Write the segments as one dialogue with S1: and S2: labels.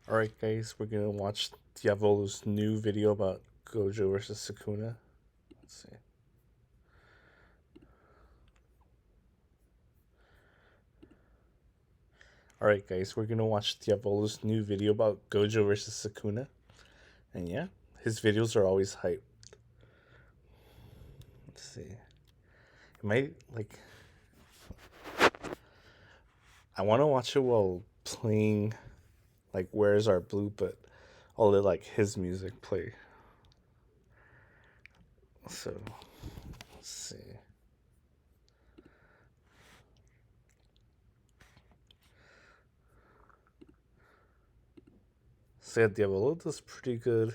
S1: Alright guys, we're gonna watch Diavolo's new video about Gojo versus Sukuna. Let's see. Alright guys, we're gonna watch Diavolo's new video about Gojo versus Sukuna. And yeah, his videos are always hype. Let's see. It might I wanna watch it while playing Where's Our Blue, but I'll let his music play. So let's see. So yeah, Diavolo does pretty good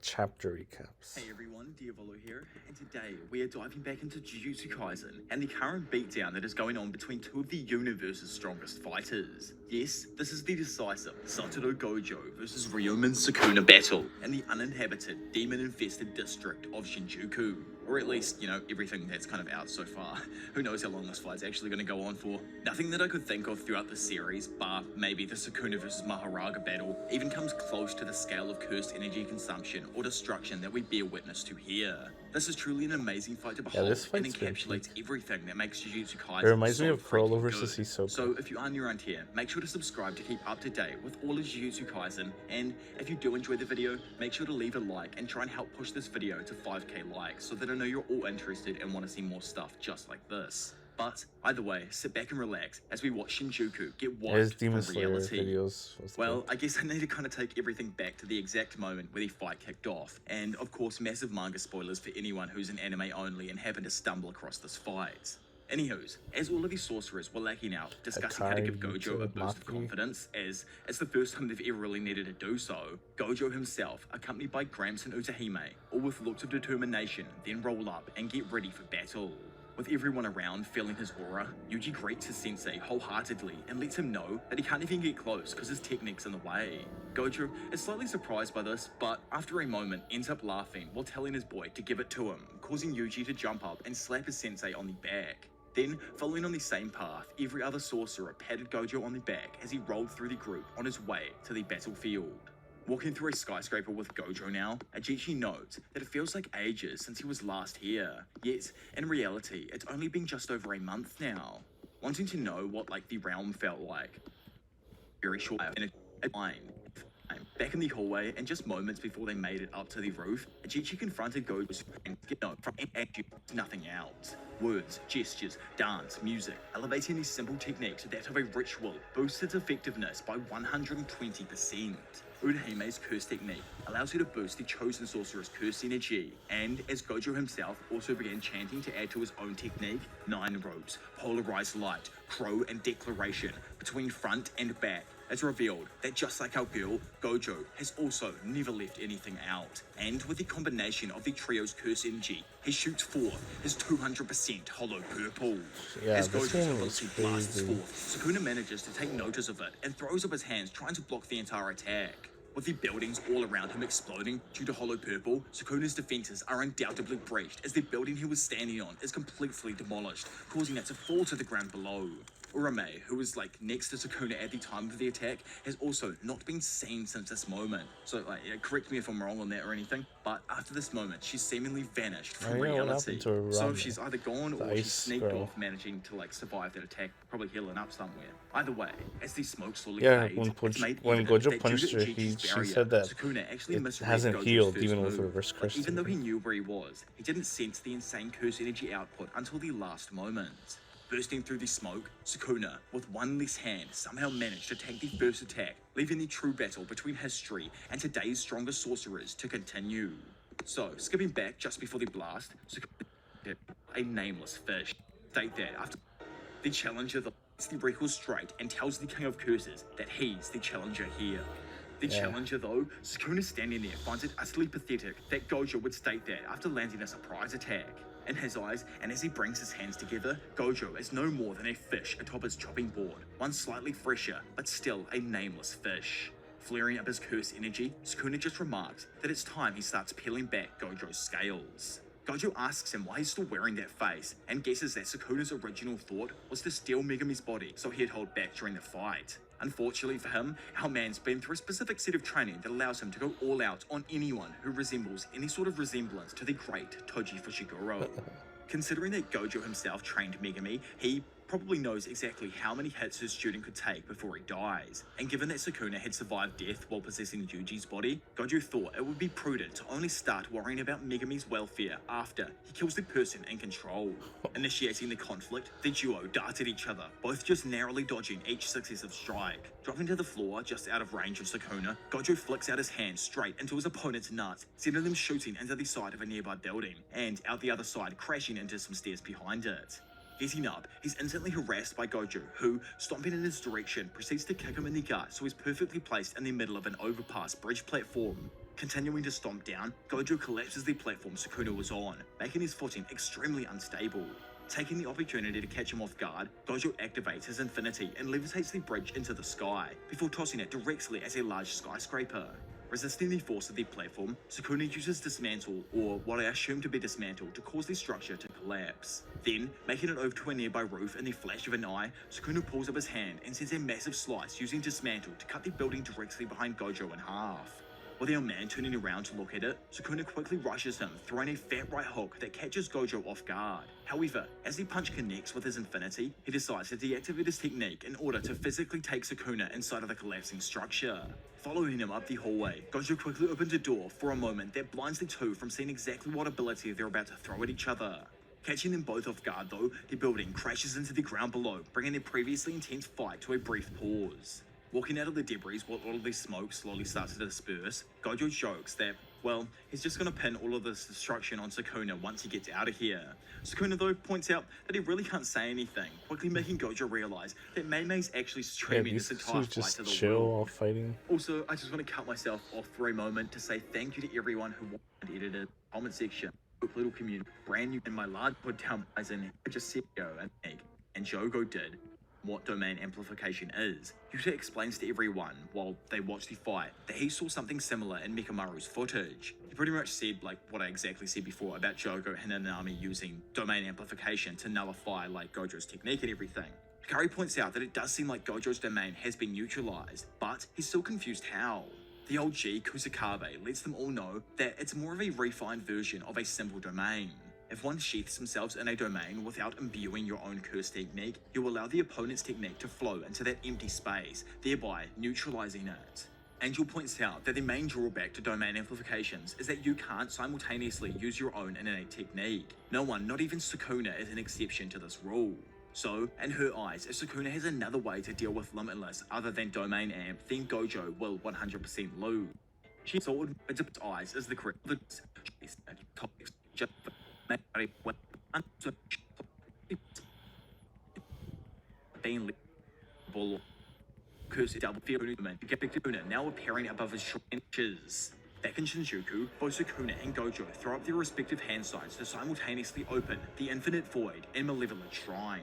S1: chapter recaps.
S2: Hey everyone, Diavolo here, and today we are diving back into Jujutsu Kaisen and the current beatdown that is going on between two of the universe's strongest fighters. Yes, this is the decisive Satoru Gojo versus Ryomen Sukuna battle in the uninhabited, demon-infested district of Shinjuku. Or at least, everything that's kind of out so far. Who knows how long this fight's actually going to go on for. Nothing that I could think of throughout the series, bar maybe the Sukuna versus Maharaga battle, even comes close to the scale of cursed energy consumption or destruction that we bear witness to here. This is truly an amazing fight to behold and encapsulates everything that makes Jujutsu Kaisen
S1: It reminds me
S2: so
S1: of Pearl
S2: freaking
S1: versus
S2: good.
S1: Hisoka.
S2: So if you are new around here, make sure to subscribe to keep up to date with all of Jujutsu Kaisen, and if you do enjoy the video, make sure to leave a like and try and help push this video to 5k likes so that I know you're all interested and want to see more stuff just like this. But either way, sit back and relax as we watch Shinjuku get wiped from reality. Well, I guess I need to kind of take everything back to the exact moment where the fight kicked off. And of course, massive manga spoilers for anyone who's an anime only and happened to stumble across this fight. Anywho's, as all of these sorcerers were lacking out, discussing how to give Gojo a boost of confidence, as it's the first time they've ever really needed to do so, Gojo himself, accompanied by Gramps and Utahime, all with looks of determination, then roll up and get ready for battle. With everyone around feeling his aura, Yuji greets his sensei wholeheartedly and lets him know that he can't even get close because his technique's in the way. Gojo is slightly surprised by this, but after a moment ends up laughing while telling his boy to give it to him, causing Yuji to jump up and slap his sensei on the back. Then, following on the same path, every other sorcerer patted Gojo on the back as he rolled through the group on his way to the battlefield. Walking through a skyscraper with Gojo now, Ajichi notes that it feels like ages since he was last here. Yet, in reality, it's only been just over a month now. Wanting to know what the realm felt like. Very short in a line. Back in the hallway, and just moments before they made it up to the roof, Ajichi confronted Gojo and from nothing out. Words, gestures, dance, music, elevating these simple techniques to that of a ritual, boosts its effectiveness by 120%. Utahime's curse technique allows her to boost the chosen sorcerer's curse energy, and as Gojo himself also began chanting to add to his own technique, 9 ropes, polarized light, crow and declaration, between front and back, it's revealed that just like our girl, Gojo has also never left anything out. And with the combination of the trio's curse energy, he shoots forth his 200% hollow purple.
S1: Yeah,
S2: as Gojo's ability blasts forth, Sukuna manages to take notice of it and throws up his hands trying to block the entire attack. With the buildings all around him exploding due to hollow purple, Sukuna's defenses are undoubtedly breached as the building he was standing on is completely demolished, causing it to fall to the ground below. Urame, who was next to Sukuna at the time of the attack, has also not been seen since this moment. So correct me if I'm wrong on that or anything, but after this moment, she's seemingly vanished from reality. So she's either gone or she sneaked off, managing to survive that attack, probably healing up somewhere. Either way, as the smoke slowly fades,
S1: when Gojo punched her, she said that
S2: Sukuna actually
S1: it hasn't healed even with reverse curse.
S2: Even though he knew where he was, he didn't sense the insane curse energy output until the last moment. Bursting through the smoke, Sukuna, with one less hand, somehow managed to take the first attack, leaving the true battle between history and today's strongest sorcerers to continue. So, skipping back just before the blast, Sukuna, a nameless fish, state that after the challenger sets the record straight and tells the King of Curses that he's the challenger here. The challenger though, Sukuna standing there finds it utterly pathetic that Gojo would state that after landing a surprise attack. In his eyes, and as he brings his hands together, Gojo is no more than a fish atop his chopping board, one slightly fresher, but still a nameless fish. Flaring up his curse energy, Sukuna just remarks that it's time he starts peeling back Gojo's scales. Gojo asks him why he's still wearing that face, and guesses that Sukuna's original thought was to steal Megami's body so he'd hold back during the fight. Unfortunately for him, our man's been through a specific set of training that allows him to go all out on anyone who resembles any sort of resemblance to the great Toji Fushiguro. Considering that Gojo himself trained Megami, he probably knows exactly how many hits his student could take before he dies. And given that Sukuna had survived death while possessing Yuji's body, Gojo thought it would be prudent to only start worrying about Megami's welfare after he kills the person in control. Initiating the conflict, the duo dart at each other, both just narrowly dodging each successive strike. Dropping to the floor just out of range of Sukuna, Gojo flicks out his hand straight into his opponent's nuts, sending them shooting into the side of a nearby building, and out the other side crashing into some stairs behind it. Getting up, he's instantly harassed by Gojo, who, stomping in his direction, proceeds to kick him in the gut so he's perfectly placed in the middle of an overpass bridge platform. Continuing to stomp down, Gojo collapses the platform Sukuna was on, making his footing extremely unstable. Taking the opportunity to catch him off guard, Gojo activates his infinity and levitates the bridge into the sky, before tossing it directly at a large skyscraper. Resisting the force of the platform, Sukuna uses Dismantle, or what I assume to be Dismantle, to cause the structure to collapse. Then, making it over to a nearby roof in the flash of an eye, Sukuna pulls up his hand and sends a massive slice using Dismantle to cut the building directly behind Gojo in half. With our man turning around to look at it, Sukuna quickly rushes him, throwing a fat right hook that catches Gojo off guard. However, as the punch connects with his infinity, he decides to deactivate his technique in order to physically take Sukuna inside of the collapsing structure. Following him up the hallway, Gojo quickly opens a door for a moment that blinds the two from seeing exactly what ability they're about to throw at each other. Catching them both off guard though, the building crashes into the ground below, bringing their previously intense fight to a brief pause. Walking out of the debris while all of the smoke slowly starts to disperse, Gojo jokes that, well, he's just gonna pin all of this destruction on Sukuna once he gets out of here. Sukuna though points out that he really can't say anything, quickly making Gojo realize that Mei-Mei's actually streaming this entire fight to the
S1: chill
S2: world.
S1: while fighting.
S2: Also, I just want to cut myself off for a moment to say thank you to everyone who watched and edited, comment section, little community, brand new in my large put down Kaisen, just CEO and Meg, and Jogo did what domain amplification is. Yuta explains to everyone while they watch the fight that he saw something similar in Mikamaru's footage. He pretty much said like what I exactly said before about Jogo and Nanami using domain amplification to nullify like Gojo's technique and everything. Hikari points out that it does seem like Gojo's domain has been neutralized, but he's still confused how. The old G, Kusakabe, lets them all know that it's more of a refined version of a simple domain. If one sheaths themselves in a domain without imbuing your own curse technique, you allow the opponent's technique to flow into that empty space, thereby neutralizing it. Angel points out that the main drawback to domain amplifications is that you can't simultaneously use your own innate technique. No one, not even Sukuna, is an exception to this rule. So, in her eyes, if Sukuna has another way to deal with Limitless other than domain amp, then Gojo will 100% lose. She saw its eyes as the correct now appearing above his shoulders. Back in Shinjuku, both Sukuna and Gojo throw up their respective hand signs to simultaneously open the Infinite Void and Malevolent Shrine.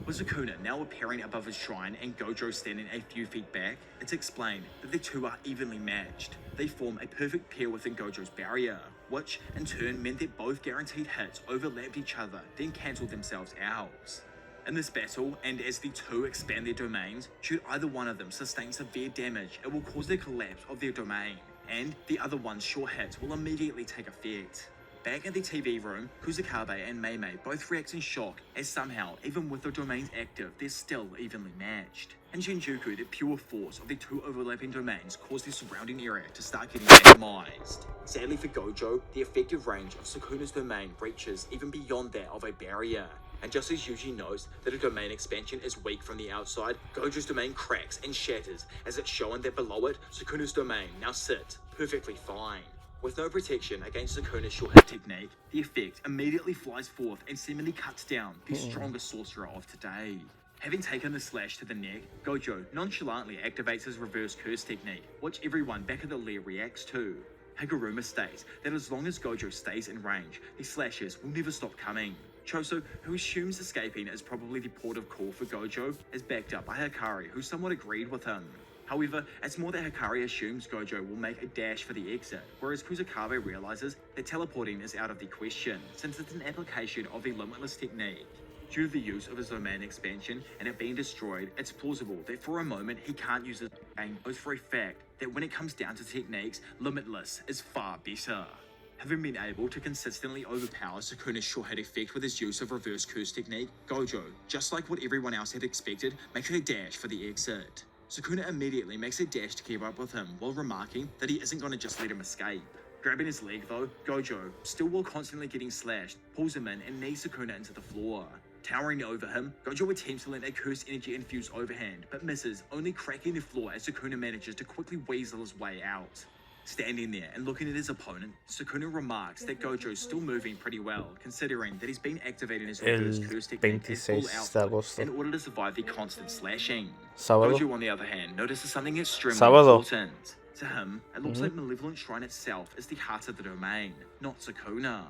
S2: With Sukuna now appearing above his shrine and Gojo standing a few feet back, it's explained that the two are evenly matched. They form a perfect pair within Gojo's barrier, which in turn meant that both guaranteed hits overlapped each other, then cancelled themselves out. In this battle, and as the two expand their domains, should either one of them sustain severe damage, it will cause the collapse of their domain, and the other one's sure hits will immediately take effect. Back in the TV room, Kusakabe and Mei-Mei both react in shock as somehow, even with their domains active, they're still evenly matched. In Shinjuku, the pure force of the two overlapping domains caused the surrounding area to start getting maximized. Sadly for Gojo, the effective range of Sukuna's domain reaches even beyond that of a barrier. And just as Yuji knows that a domain expansion is weak from the outside, Gojo's domain cracks and shatters as it's shown that below it, Sukuna's domain now sits perfectly fine. With no protection against Sukuna's short hit technique, the effect immediately flies forth and seemingly cuts down the strongest sorcerer of today. Having taken the slash to the neck, Gojo nonchalantly activates his reverse curse technique, which everyone back at the lair reacts to. Higuruma states that as long as Gojo stays in range, the slashes will never stop coming. Choso, who assumes escaping is probably the port of call for Gojo, is backed up by Hikari, who somewhat agreed with him. However, it's more that Hikari assumes Gojo will make a dash for the exit, whereas Kusakabe realizes that teleporting is out of the question, since it's an application of the Limitless technique. Due to the use of his domain expansion and it being destroyed, it's plausible that for a moment he can't use his domain, knows for a fact that when it comes down to techniques, Limitless is far better. Having been able to consistently overpower Sukuna's short-hit effect with his use of reverse curse technique, Gojo, just like what everyone else had expected, makes a dash for the exit. Sukuna immediately makes a dash to keep up with him while remarking that he isn't going to just let him escape. Grabbing his leg though, Gojo, still while constantly getting slashed, pulls him in and knees Sukuna into the floor. Towering over him, Gojo attempts to let a cursed energy infuse overhand, but misses, only cracking the floor as Sukuna manages to quickly weasel his way out. Standing there and looking at his opponent, Sukuna remarks that Gojo's still moving pretty well, considering that he's been activating his reverse curse technique at full
S1: 26 de
S2: output
S1: agosto.
S2: in order to survive the constant slashing.
S1: Sábado.
S2: Gojo, on the other hand, notices something extremely
S1: Sábado.
S2: important. To him, it looks like Malevolent Shrine itself is the heart of the domain, not Sukuna.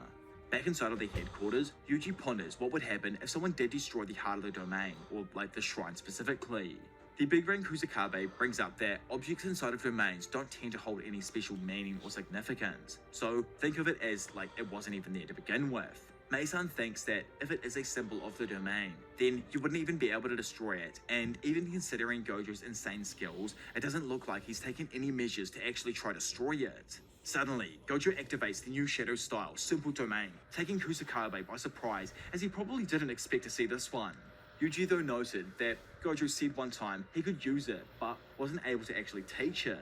S2: Back inside of the headquarters, Yuji ponders what would happen if someone did destroy the heart of the domain, or like the shrine specifically. The Big Brain Kusakabe brings up that objects inside of domains don't tend to hold any special meaning or significance, so think of it as like it wasn't even there to begin with. Mei-san thinks that if it is a symbol of the domain, then you wouldn't even be able to destroy it, and even considering Gojo's insane skills, it doesn't look like he's taken any measures to actually try to destroy it. Suddenly, Gojo activates the new Shadow style, Simple Domain, taking Kusakabe by surprise, as he probably didn't expect to see this one. Yuji though noted that Gojo said one time he could use it, but wasn't able to actually teach it.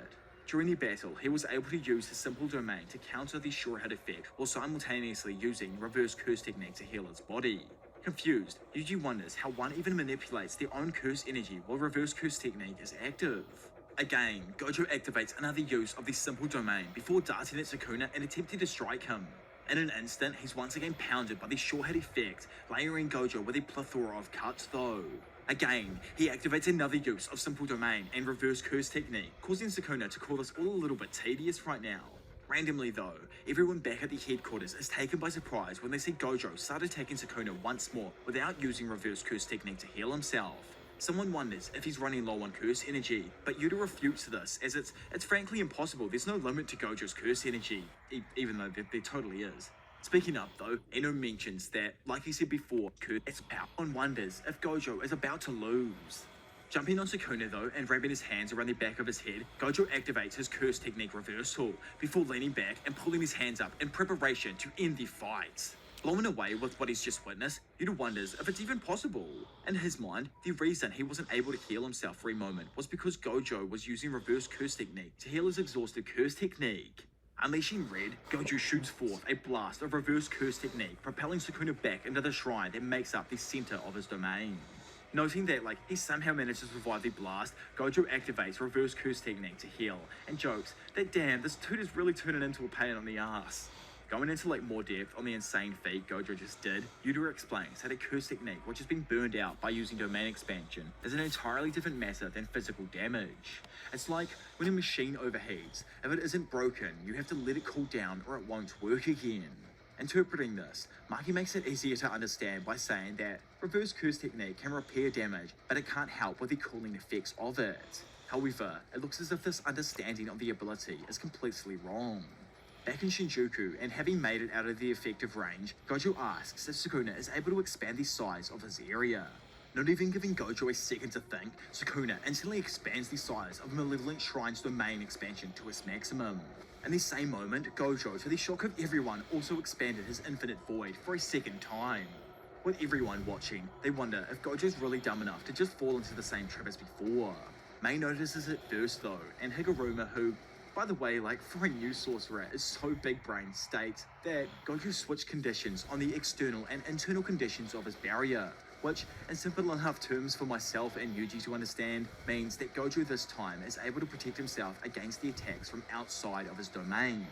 S2: During the battle, he was able to use his Simple Domain to counter the sure hit effect while simultaneously using Reverse Curse technique to heal his body. Confused, Yuji wonders how one even manipulates their own curse energy while Reverse Curse technique is active. Again, Gojo activates another use of the Simple Domain before darting at Sukuna and attempting to strike him. In an instant, he's once again pounded by the sure hit effect, layering Gojo with a plethora of cuts though. Again, he activates another use of Simple Domain and Reverse Curse technique, causing Sukuna to call this all a little bit tedious right now. Randomly though, everyone back at the headquarters is taken by surprise when they see Gojo start attacking Sukuna once more without using Reverse Curse technique to heal himself. Someone wonders if he's running low on curse energy, but Yuta refutes this as it's frankly impossible. There's no limit to Gojo's curse energy, even though there totally is. Speaking up though, Eno mentions that, like he said before, it's about and wonders if Gojo is about to lose. Jumping on Sukuna though and wrapping his hands around the back of his head, Gojo activates his curse technique reversal before leaning back and pulling his hands up in preparation to end the fight. Blown away with what he's just witnessed, Yuta wonders if it's even possible. In his mind, the reason he wasn't able to heal himself for a moment was because Gojo was using Reverse Curse technique to heal his exhausted curse technique. Unleashing Red, Gojo shoots forth a blast of Reverse Curse technique, propelling Sukuna back into the shrine that makes up the center of his domain. Noting that he somehow manages to survive the blast, Gojo activates Reverse Curse technique to heal, and jokes that damn, this dude is really turning into a pain on the ass. Going into more depth on the insane feat Gojo just did, Yuta explains that a curse technique which has been burned out by using domain expansion is an entirely different matter than physical damage. It's like when a machine overheats, if it isn't broken, you have to let it cool down or it won't work again. Interpreting this, Maki makes it easier to understand by saying that Reverse Curse technique can repair damage, but it can't help with the cooling effects of it. However, it looks as if this understanding of the ability is completely wrong. Back in Shinjuku, and having made it out of the effective range, Gojo asks if Sukuna is able to expand the size of his area. Not even giving Gojo a second to think, Sukuna instantly expands the size of Malevolent Shrine's domain expansion to its maximum. In the same moment, Gojo, to the shock of everyone, also expanded his Infinite Void for a second time. With everyone watching, they wonder if Gojo's really dumb enough to just fall into the same trap as before. Mei notices it first though, and Higuruma, who, by the way, for a new sorcerer, is so big brain, states that Gojo switched conditions on the external and internal conditions of his barrier, which, in simple enough terms for myself and Yuji to understand, means that Gojo this time is able to protect himself against the attacks from outside of his domain.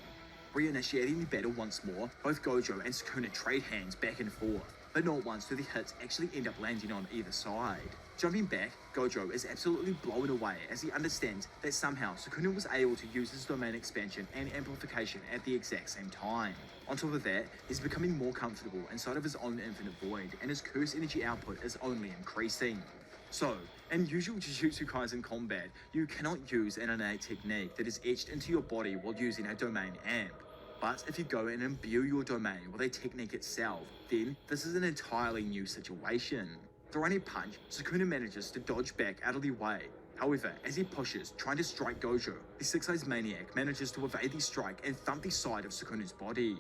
S2: Reinitiating the battle once more, both Gojo and Sukuna trade hands back and forth, but not once do the hits actually end up landing on either side. Jumping back, Gojo is absolutely blown away as he understands that somehow Sukuna was able to use his domain expansion and amplification at the exact same time. On top of that, he's becoming more comfortable inside of his own Infinite Void, and his curse energy output is only increasing. So, in usual Jujutsu Kaisen combat, you cannot use an innate technique that is etched into your body while using a domain amp. But if you go and imbue your domain with a technique itself, then this is an entirely new situation. Throwing a punch, Sukuna manages to dodge back out of the way. However, as he pushes, trying to strike Gojo, the six-eyes maniac manages to evade the strike and thump the side of Sukuna's body.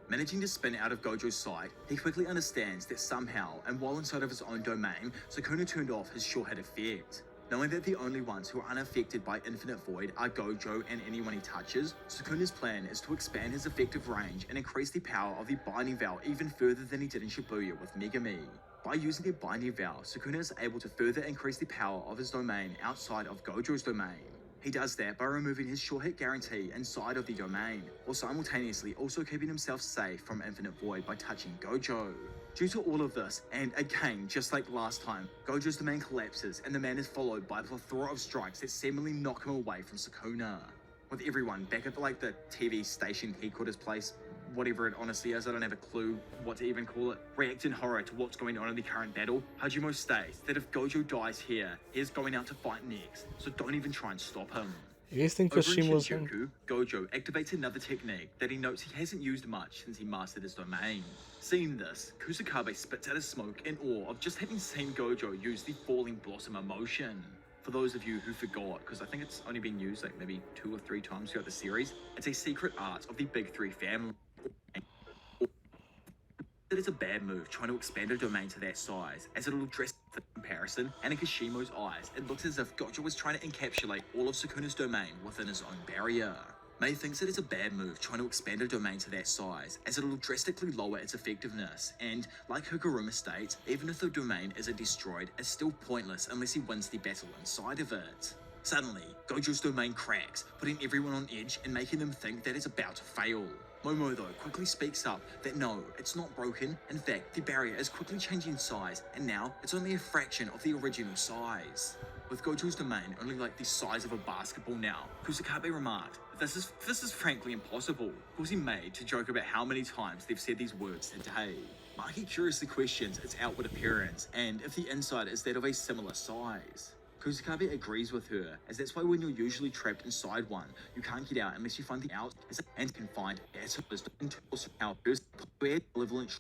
S2: Managing to spin out of Gojo's sight, he quickly understands that somehow, and while inside of his own domain, Sukuna turned off his short hit effect. Knowing that the only ones who are unaffected by Infinite Void are Gojo and anyone he touches, Sukuna's plan is to expand his effective range and increase the power of the Binding Vow even further than he did in Shibuya with Megami. By using the Binding Vow, Sukuna is able to further increase the power of his domain outside of Gojo's domain. He does that by removing his short hit guarantee inside of the domain, while simultaneously also keeping himself safe from Infinite Void by touching Gojo. Due to all of this, and again, just like last time, Gojo's domain collapses and the man is followed by a plethora of strikes that seemingly knock him away from Sukuna. With everyone back at the TV station headquarters place, whatever it honestly is, I don't have a clue what to even call it, react in horror to what's going on in the current battle, Hajime states that if Gojo dies here, he is going out to fight next, so don't even try and stop him.
S1: You guys think
S2: Over in
S1: Koshima's
S2: Shinjuku, Gojo activates another technique that he notes he hasn't used much since he mastered his domain. Seeing this, Kusakabe spits out his smoke in awe of just having seen Gojo use the Falling Blossom emotion. For those of you who forgot, because I think it's only been used like maybe 2 or 3 times throughout the series, it's a secret art of the Big Three family. That it's a bad move trying to expand a domain to that size, as it'll address the comparison, and in Kishimo's eyes, it looks as if Gojo was trying to encapsulate all of Sukuna's domain within his own barrier. Mei thinks that it's a bad move trying to expand a domain to that size, as it'll drastically lower its effectiveness, and, like Higuruma states, even if the domain isn't destroyed, it's still pointless unless he wins the battle inside of it. Suddenly, Gojo's domain cracks, putting everyone on edge and making them think that it's about to fail. Momo, though, quickly speaks up that no, it's not broken. In fact, the barrier is quickly changing size, and now it's only a fraction of the original size. With Gojo's domain only like the size of a basketball now, Kusakabe remarked, this is frankly impossible, causing Mei to joke about how many times they've said these words today. Maki curiously questions its outward appearance, and if the inside is that of a similar size. Kusakabe agrees with her, as that's why when you're usually trapped inside one, you can't get out unless you find the out and can find as malevolent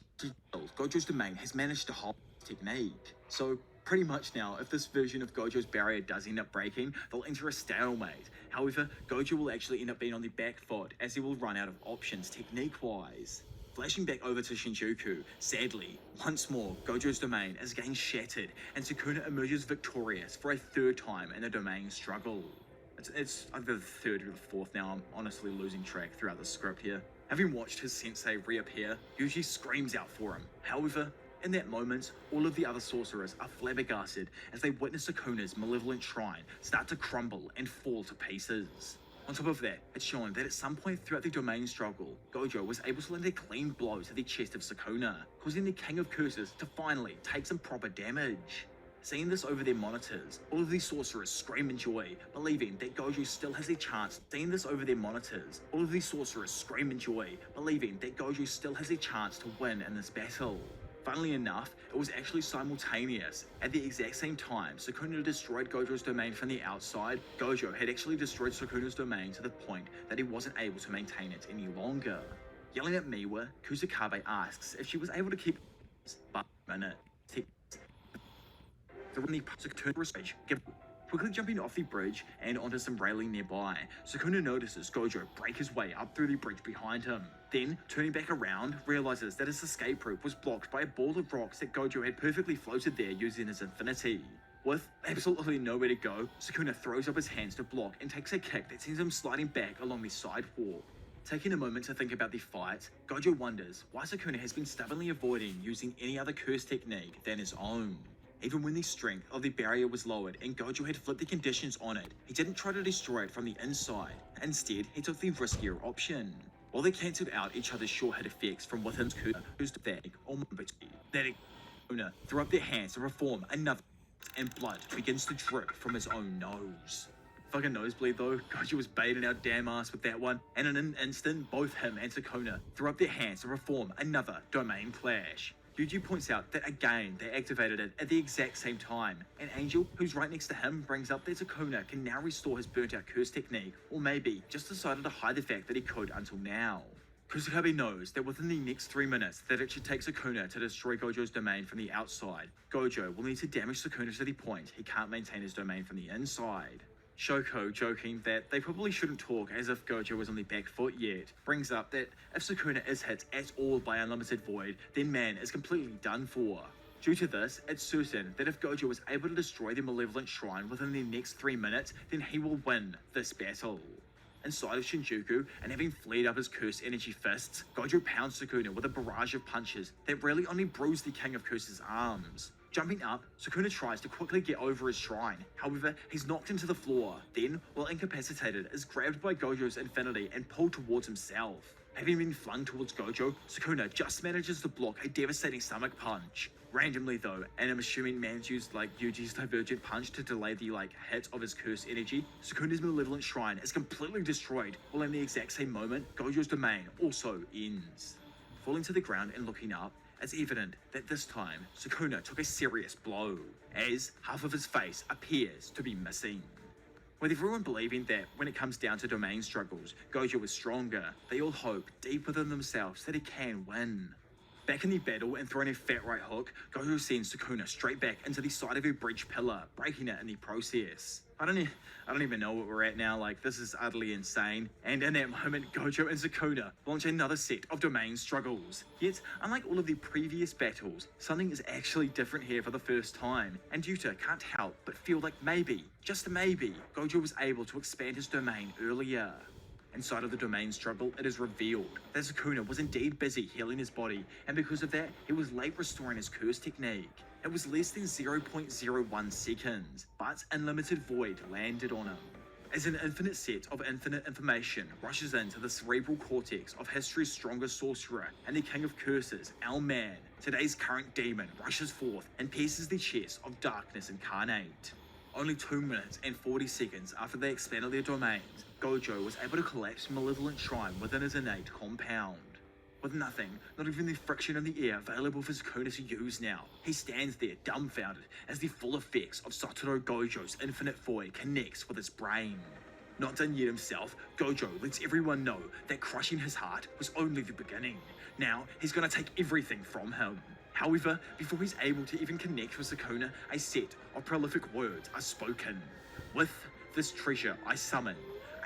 S2: Gojo's domain has managed to hold this technique. So pretty much now, if this version of Gojo's barrier does end up breaking, they'll enter a stalemate. However, Gojo will actually end up being on the back foot, as he will run out of options technique-wise. Flashing back over to Shinjuku, sadly, once more, Gojo's domain is getting shattered, and Sukuna emerges victorious for a 3rd time in the domain struggle. It's either the 3rd or the 4th now. I'm honestly losing track throughout the script here. Having watched his sensei reappear, Yuji screams out for him. However, in that moment, all of the other sorcerers are flabbergasted as they witness Sukuna's malevolent shrine start to crumble and fall to pieces. On top of that, it's shown that at some point throughout the domain struggle, Gojo was able to land a clean blow to the chest of Sukuna, causing the King of Curses to finally take some proper damage. Seeing this over their monitors, all of the sorcerers scream in joy, believing that Gojo still has a chance. To win in this battle. Funnily enough, it was actually simultaneous. At the exact same time Sukuna destroyed Gojo's domain from the outside, Gojo had actually destroyed Sukuna's domain to the point that he wasn't able to maintain it any longer. Yelling at Miwa, Kusakabe asks if she was able to keep but a minute. Quickly jumping off the bridge and onto some railing nearby, Sukuna notices Gojo break his way up through the bridge behind him. Then, turning back around, realizes that his escape route was blocked by a ball of rocks that Gojo had perfectly floated there using his infinity. With absolutely nowhere to go, Sukuna throws up his hands to block and takes a kick that sends him sliding back along the sidewalk. Taking a moment to think about the fight, Gojo wonders why Sukuna has been stubbornly avoiding using any other curse technique than his own. Even when the strength of the barrier was lowered and Gojo had flipped the conditions on it, he didn't try to destroy it from the inside. Instead, he took the riskier option. While they cancelled out each other's short hit effects from within whose bag or that owner threw up their hands to perform another, and blood begins to drip from his own nose. Fucking nosebleed though, Gojo was baiting our damn ass with that one, and in an instant, both him and Sukuna threw up their hands to perform another domain clash. Yuji points out that again they activated it at the exact same time, and Angel, who's right next to him, brings up that Sukuna can now restore his burnt out curse technique, or maybe just decided to hide the fact that he could until now. Kusakabe knows that within the next 3 minutes that it should take Sukuna to destroy Gojo's domain from the outside. Gojo will need to damage Sukuna to the point he can't maintain his domain from the inside. Shoko, joking that they probably shouldn't talk as if Gojo was on the back foot yet, brings up that if Sukuna is hit at all by Unlimited Void, then man is completely done for. Due to this, it's certain that if Gojo is able to destroy the Malevolent Shrine within the next 3 minutes, then he will win this battle. Inside of Shinjuku, and having flared up his cursed energy fists, Gojo pounds Sukuna with a barrage of punches that really only bruise the King of Curse's arms. Jumping up, Sukuna tries to quickly get over his shrine. However, he's knocked into the floor, then, while incapacitated, is grabbed by Gojo's infinity and pulled towards himself. Having been flung towards Gojo, Sukuna just manages to block a devastating stomach punch. Randomly though, and I'm assuming man's used Yuji's Divergent Punch to delay the hit of his cursed energy, Sukuna's Malevolent Shrine is completely destroyed, while in the exact same moment, Gojo's domain also ends. Falling to the ground and looking up, it's evident that this time, Sukuna took a serious blow, as half of his face appears to be missing. With everyone believing that when it comes down to domain struggles, Gojo is stronger, they all hope deep within themselves that he can win. Back in the battle and throwing a fat right hook, Gojo sends Sukuna straight back into the side of a bridge pillar, breaking it in the process. I don't even know what we're at now, this is utterly insane. And in that moment, Gojo and Sukuna launch another set of domain struggles. Yet, unlike all of the previous battles, something is actually different here for the first time, and Yuta can't help but feel like maybe, just maybe, Gojo was able to expand his domain earlier. Inside of the domain struggle, it is revealed that Sukuna was indeed busy healing his body, and because of that, he was late restoring his curse technique. It was less than 0.01 seconds, but Unlimited Void landed on him. As an infinite set of infinite information rushes into the cerebral cortex of history's strongest sorcerer and the King of Curses, Our Man, today's current demon rushes forth and pierces the chest of Darkness Incarnate. Only 2 minutes and 40 seconds after they expanded their domains, Gojo was able to collapse Malevolent Shrine within his innate compound. With nothing, not even the friction in the air available for Sukuna to use now, he stands there dumbfounded as the full effects of Satoru Gojo's Infinite Void connects with his brain. Not done yet himself, Gojo lets everyone know that crushing his heart was only the beginning. Now, he's gonna take everything from him. However, before he's able to even connect with Sukuna, a set of prolific words are spoken. With this treasure I summon,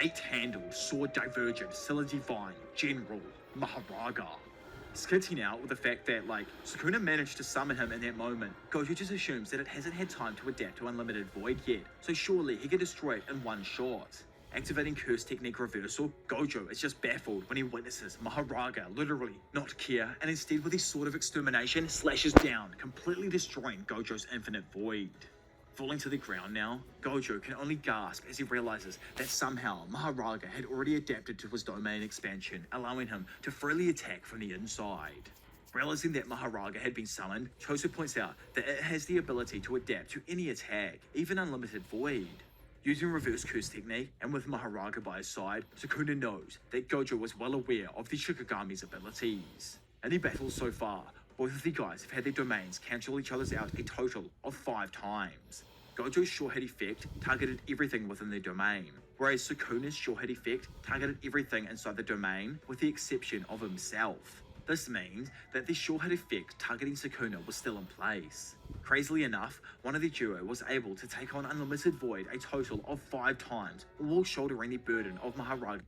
S2: 8-handled, sword divergent, Scylla Divine, General, Maharaga. Skirting out with the fact that, Sukuna managed to summon him in that moment, Gojo just assumes that it hasn't had time to adapt to Unlimited Void yet, so surely he can destroy it in one shot. Activating Curse Technique Reversal, Gojo is just baffled when he witnesses Maharaga literally not care, and instead with his Sword of Extermination slashes down, completely destroying Gojo's Infinite Void. Falling to the ground now, Gojo can only gasp as he realizes that somehow Maharaga had already adapted to his domain expansion, allowing him to freely attack from the inside. Realizing that Maharaga had been summoned, Choso points out that it has the ability to adapt to any attack, even Unlimited Void. Using Reverse Curse Technique, and with Maharaga by his side, Sukuna knows that Gojo was well aware of the Shikigami's abilities. In the battle so far, both of the guys have had their domains cancel each other's out a total of 5 times. Gojo's Sure Hit effect targeted everything within their domain, whereas Sukuna's Sure Hit effect targeted everything inside the domain with the exception of himself. This means that the Sure Hit effect targeting Sukuna was still in place. Crazily enough, one of the duo was able to take on Unlimited Void a total of 5 times, while shouldering the burden of Maharaga.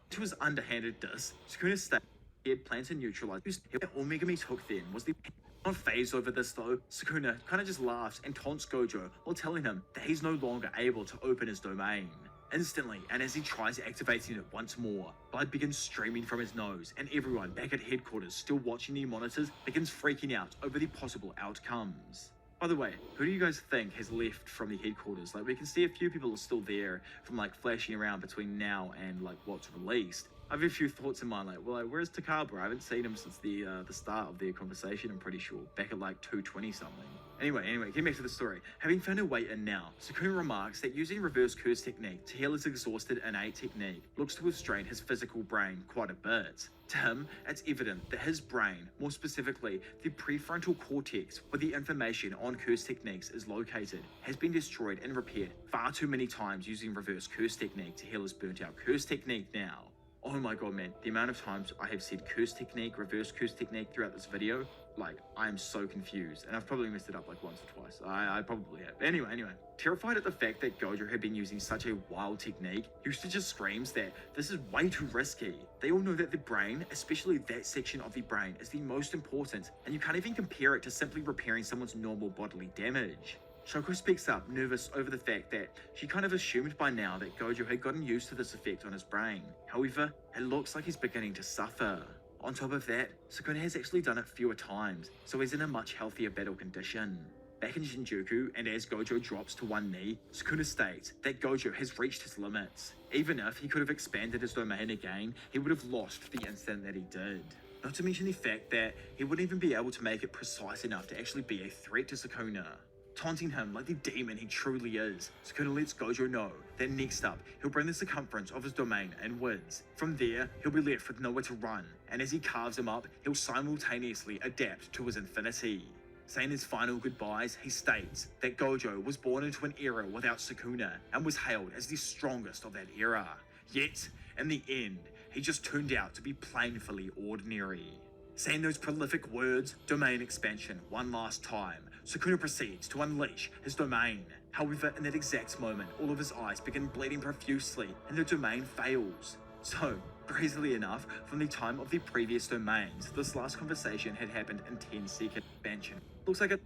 S2: To his underhanded diss, Sukuna stated he had planned to neutralize all Megami took then was the not phased over this though. Sukuna kinda just laughs and taunts Gojo while telling him that he's no longer able to open his domain. Instantly, and as he tries activating it once more, blood begins streaming from his nose, and everyone back at headquarters still watching the monitors begins freaking out over the possible outcomes. By the way, who do you guys think has left from the headquarters? We can see a few people are still there from flashing around between now and what's released. I have a few thoughts in mind, where's Takabura? I haven't seen him since the start of their conversation, I'm pretty sure. Back at 2:20 something. Anyway, getting back to the story. Having found a way in now, Sukuna remarks that using Reverse Curse Technique to heal his exhausted innate technique looks to have strained his physical brain quite a bit. To him, it's evident that his brain, more specifically the prefrontal cortex where the information on curse techniques is located, has been destroyed and repaired far too many times using Reverse Curse Technique to heal his burnt out curse technique now. Oh my god, man, the amount of times I have said curse technique, reverse curse technique throughout this video, like, I am so confused, and I've probably messed it up like once or twice. I probably have. Anyway, terrified at the fact that Gojo had been using such a wild technique, Yusuke just screams that this is way too risky. They all know that the brain, especially that section of the brain, is the most important, and you can't even compare it to simply repairing someone's normal bodily damage. Shoko speaks up, nervous over the fact that she kind of assumed by now that Gojo had gotten used to this effect on his brain. However, it looks like he's beginning to suffer. On top of that, Sukuna has actually done it fewer times, so he's in a much healthier battle condition. Back in Shinjuku, and as Gojo drops to one knee, Sukuna states that Gojo has reached his limits. Even if he could have expanded his domain again, he would have lost the instant that he did. Not to mention the fact that he wouldn't even be able to make it precise enough to actually be a threat to Sukuna. Taunting him like the demon he truly is, Sukuna lets Gojo know that next up, he'll bring the circumference of his domain and wins. From there, he'll be left with nowhere to run, and as he carves him up, he'll simultaneously adapt to his infinity. Saying his final goodbyes, he states that Gojo was born into an era without Sukuna, and was hailed as the strongest of that era. Yet, in the end, he just turned out to be plainly ordinary. Saying those prolific words, domain expansion, one last time, Sukuna proceeds to unleash his domain. However, in that exact moment, all of his eyes begin bleeding profusely and the domain fails. So, crazily enough, from the time of the previous domains, this last conversation had happened in 10-second expansion. Looks like him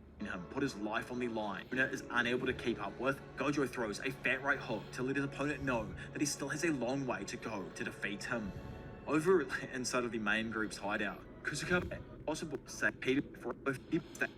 S2: put his life on the line. Sukuna is unable to keep up with. Gojo throws a fat right hook to let his opponent know that he still has a long way to go to defeat him. Over inside of the main group's hideout, Kusuka possible say Peter for both people that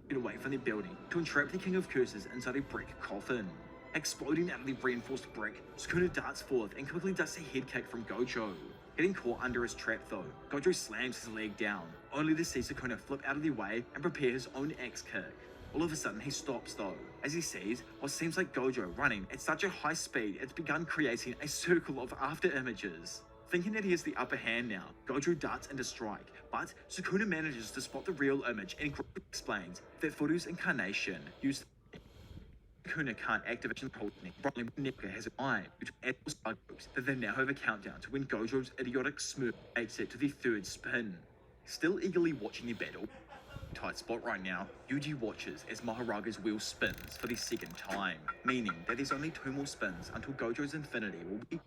S2: get away from the building to entrap the King of Curses inside a brick coffin. Exploding out of the reinforced brick, Sukuna darts forth and quickly ducks a head kick from Gojo. Getting caught under his trap though, Gojo slams his leg down, only to see Sukuna flip out of the way and prepare his own axe kick. All of a sudden he stops though, as he sees what seems like Gojo running at such a high speed it's begun creating a circle of after images. Thinking that he has the upper hand now, Gojo darts into strike, but Sukuna manages to spot the real image and explains that Furu's incarnation used Sukuna can't activate the whole thing. Probably Nepka has an eye, which adds groups that they now have a countdown to when Gojo's idiotic smirk makes it to the third spin. Still eagerly watching the battle, tight spot right now, Yuji watches as Maharaga's wheel spins for the second time, meaning that there's only 2 more spins until Gojo's infinity will be.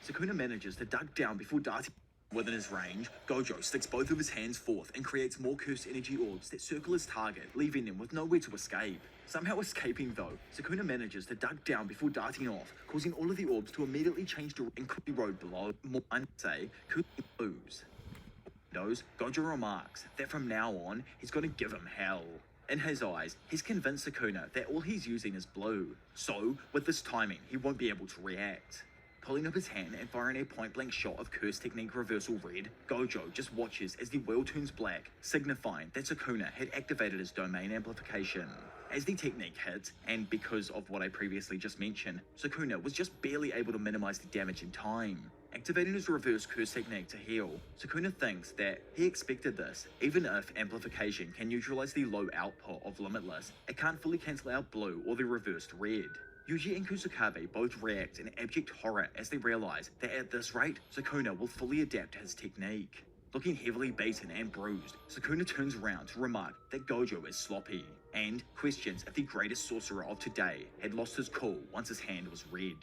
S2: Sukuna manages to duck down before darting within his range. Gojo sticks both of his hands forth and creates more cursed energy orbs that circle his target, leaving them with nowhere to escape. Somehow escaping though, Sukuna manages to duck down before darting off, causing all of the orbs to immediately change to and the road below. More say, could lose. Gojo remarks that from now on, he's going to give him hell. In his eyes, he's convinced Sukuna that all he's using is blue, so with this timing, he won't be able to react. Pulling up his hand and firing a point-blank shot of Curse Technique Reversal Red, Gojo just watches as the wheel turns black, signifying that Sukuna had activated his domain amplification. As the technique hits, and because of what I previously just mentioned, Sukuna was just barely able to minimize the damage in time. Activating his reverse curse technique to heal, Sukuna thinks that he expected this. Even if amplification can neutralize the low output of Limitless, it can't fully cancel out blue or the reversed red. Yuji and Kusakabe both react in abject horror as they realize that at this rate, Sukuna will fully adapt to his technique. Looking heavily beaten and bruised, Sukuna turns around to remark that Gojo is sloppy, and questions if the greatest sorcerer of today had lost his cool once his hand was red.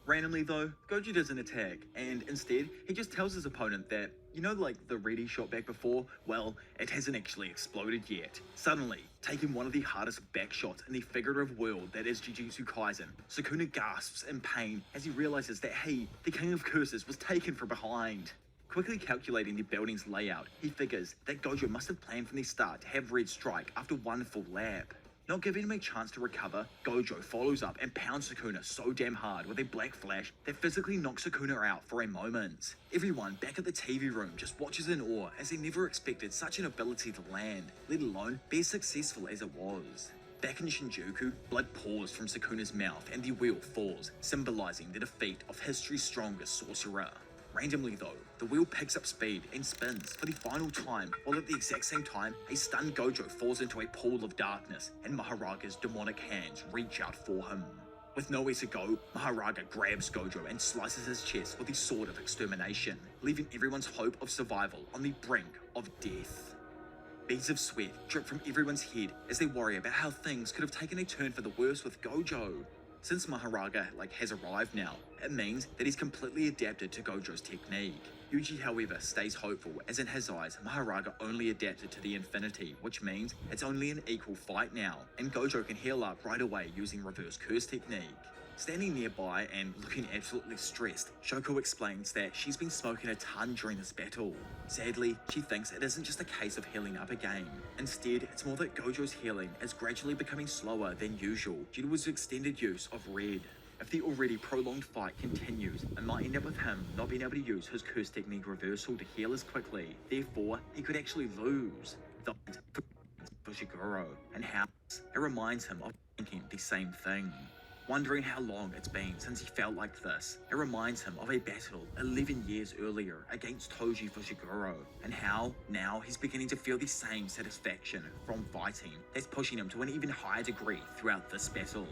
S2: Randomly though, Gojo doesn't attack, and instead, he just tells his opponent that, you know, like the red he shot back before? Well, it hasn't actually exploded yet. Suddenly, taking one of the hardest back shots in the figurative world that is Jujutsu Kaisen, Sukuna gasps in pain as he realizes that he, the King of Curses, was taken from behind. Quickly calculating the building's layout, he figures that Gojo must have planned from the start to have red strike after one full lap. Not giving him a chance to recover, Gojo follows up and pounds Sukuna so damn hard with a black flash that physically knocks Sukuna out for a moment. Everyone back at the TV room just watches in awe as they never expected such an ability to land, let alone be as successful as it was. Back in Shinjuku, blood pours from Sukuna's mouth and the wheel falls, symbolizing the defeat of history's strongest sorcerer. Randomly though, the wheel picks up speed and spins for the final time, while at the exact same time, a stunned Gojo falls into a pool of darkness and Maharaga's demonic hands reach out for him. With nowhere to go, Maharaga grabs Gojo and slices his chest with the sword of extermination, leaving everyone's hope of survival on the brink of death. Beads of sweat drip from everyone's head as they worry about how things could have taken a turn for the worse with Gojo. Since Maharaga has arrived now, it means that he's completely adapted to Gojo's technique. Yuji, however, stays hopeful, as in his eyes, Maharaga only adapted to the infinity, which means it's only an equal fight now, and Gojo can heal up right away using reverse curse technique. Standing nearby and looking absolutely stressed, Shoko explains that she's been smoking a ton during this battle. Sadly, she thinks it isn't just a case of healing up again. Instead, it's more that Gojo's healing is gradually becoming slower than usual due to his extended use of red. If the already prolonged fight continues, it might end up with him not being able to use his curse technique reversal to heal as quickly. Therefore, he could actually lose. Fushiguro, and how it reminds him of thinking the same thing. Wondering how long it's been since he felt like this, it reminds him of a battle 11 years earlier against Toji Fushiguro, and how now he's beginning to feel the same satisfaction from fighting that's pushing him to an even higher degree throughout this battle.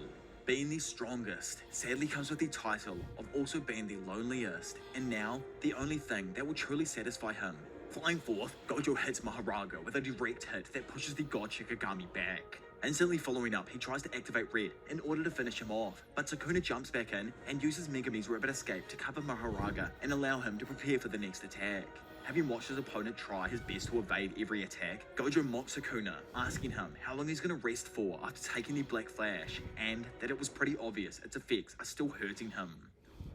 S2: Being the strongest sadly comes with the title of also being the loneliest, and now the only thing that will truly satisfy him. Flying forth, Gojo hits Maharaga with a direct hit that pushes the God Shikigami back. Instantly following up, he tries to activate Red in order to finish him off, but Sukuna jumps back in and uses Megami's rapid escape to cover Maharaga and allow him to prepare for the next attack. Having watched his opponent try his best to evade every attack, Gojo mocks Sukuna, asking him how long he's going to rest for after taking the Black Flash, and that it was pretty obvious its effects are still hurting him.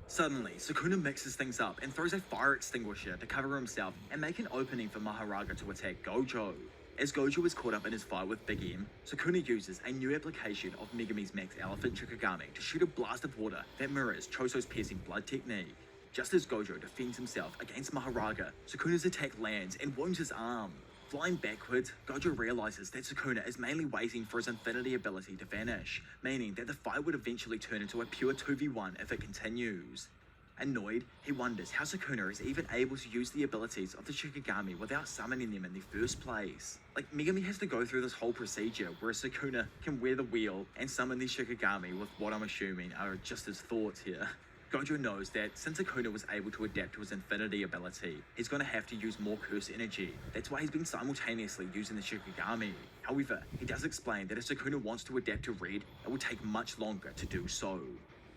S2: Suddenly, Sukuna mixes things up and throws a fire extinguisher to cover himself and make an opening for Maharaga to attack Gojo. As Gojo is caught up in his fight with Big M, Sukuna uses a new application of Megami's Max Elephant Shikigami to shoot a blast of water that mirrors Choso's piercing blood technique. Just as Gojo defends himself against Maharaga, Sukuna's attack lands and wounds his arm. Flying backwards, Gojo realizes that Sukuna is mainly waiting for his infinity ability to vanish, meaning that the fight would eventually turn into a pure 2v1 if it continues. Annoyed, he wonders how Sukuna is even able to use the abilities of the Shikigami without summoning them in the first place. Like, Megami has to go through this whole procedure where Sukuna can wear the wheel and summon the Shikigami with what I'm assuming are just his thoughts here. Gojo knows that since Sukuna was able to adapt to his infinity ability, he's going to have to use more curse energy. That's why he's been simultaneously using the Shikigami. However, he does explain that if Sukuna wants to adapt to Red, it will take much longer to do so.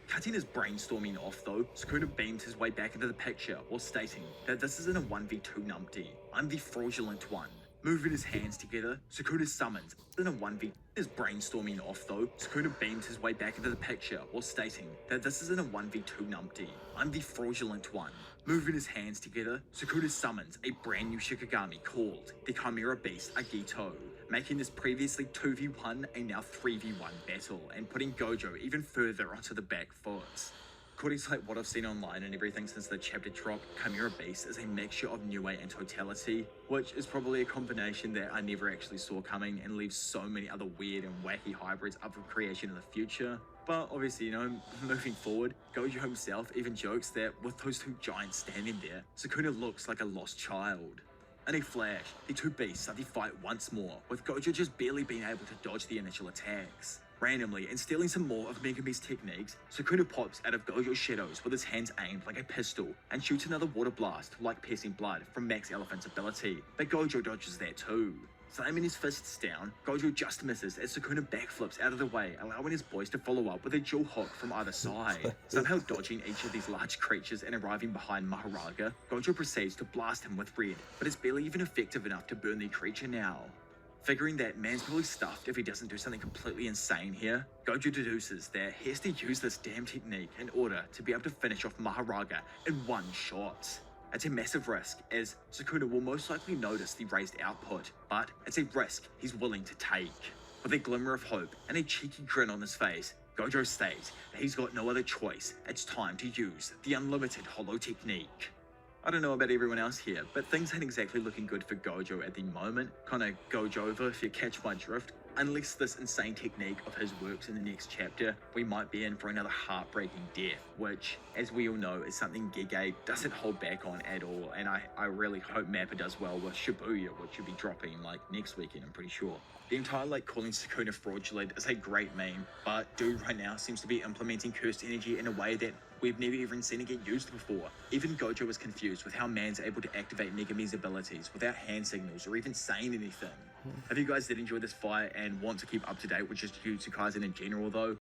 S2: Cutting his brainstorming off though, Sukuna beams his way back into the picture while stating that this isn't a 1v2 numpty. I'm the fraudulent one. Moving his hands together, Sukuna summons in a 1v. His brainstorming off though, Sukuna beams his way back into the picture while stating that this isn't a 1v2 numpty. I'm the fraudulent one. Moving his hands together, Sukuna summons a brand new Shikigami called the Chimera Beast Agito, making this previously 2v1 a now 3v1 battle and putting Gojo even further onto the back foot. According to what I've seen online and everything since the chapter dropped, Chimera Beast is a mixture of New Way and Totality, which is probably a combination that I never actually saw coming and leaves so many other weird and wacky hybrids up for creation in the future. But obviously, moving forward, Gojo himself even jokes that with those two giants standing there, Sukuna looks like a lost child. In a flash, the two beasts start the fight once more, with Gojo just barely being able to dodge the initial attacks. Randomly, and stealing some more of Megami's techniques, Sukuna pops out of Gojo's shadows with his hands aimed like a pistol and shoots another water blast like piercing blood from Max Elephant's ability, but Gojo dodges that too. Slamming his fists down, Gojo just misses as Sukuna backflips out of the way, allowing his boys to follow up with a dual hook from either side. Somehow dodging each of these large creatures and arriving behind Maharaga, Gojo proceeds to blast him with red, but it's barely even effective enough to burn the creature now. Figuring that man's probably stuffed if he doesn't do something completely insane here, Gojo deduces that he has to use this damn technique in order to be able to finish off Maharaga in one shot. It's a massive risk, as Sukuna will most likely notice the raised output, but it's a risk he's willing to take. With a glimmer of hope and a cheeky grin on his face, Gojo states that he's got no other choice. It's time to use the unlimited hollow technique. I don't know about everyone else here, but things ain't exactly looking good for Gojo at the moment. Kinda Gojo over if you catch my drift. unless this insane technique of his works in the next chapter, we might be in for another heartbreaking death, which, as we all know, is something Gege doesn't hold back on at all, and I really hope Mappa does well with Shibuya, which should be dropping like next weekend, I'm pretty sure. The entire like calling Sukuna fraudulent is a great meme, but dude right now seems to be implementing cursed energy in a way that we've never even seen it get used before. Even Gojo was confused with how man's able to activate Megami's abilities without hand signals or even saying anything. If you guys did enjoy this fight and want to keep up to date with just Jujutsu Kaisen in general though,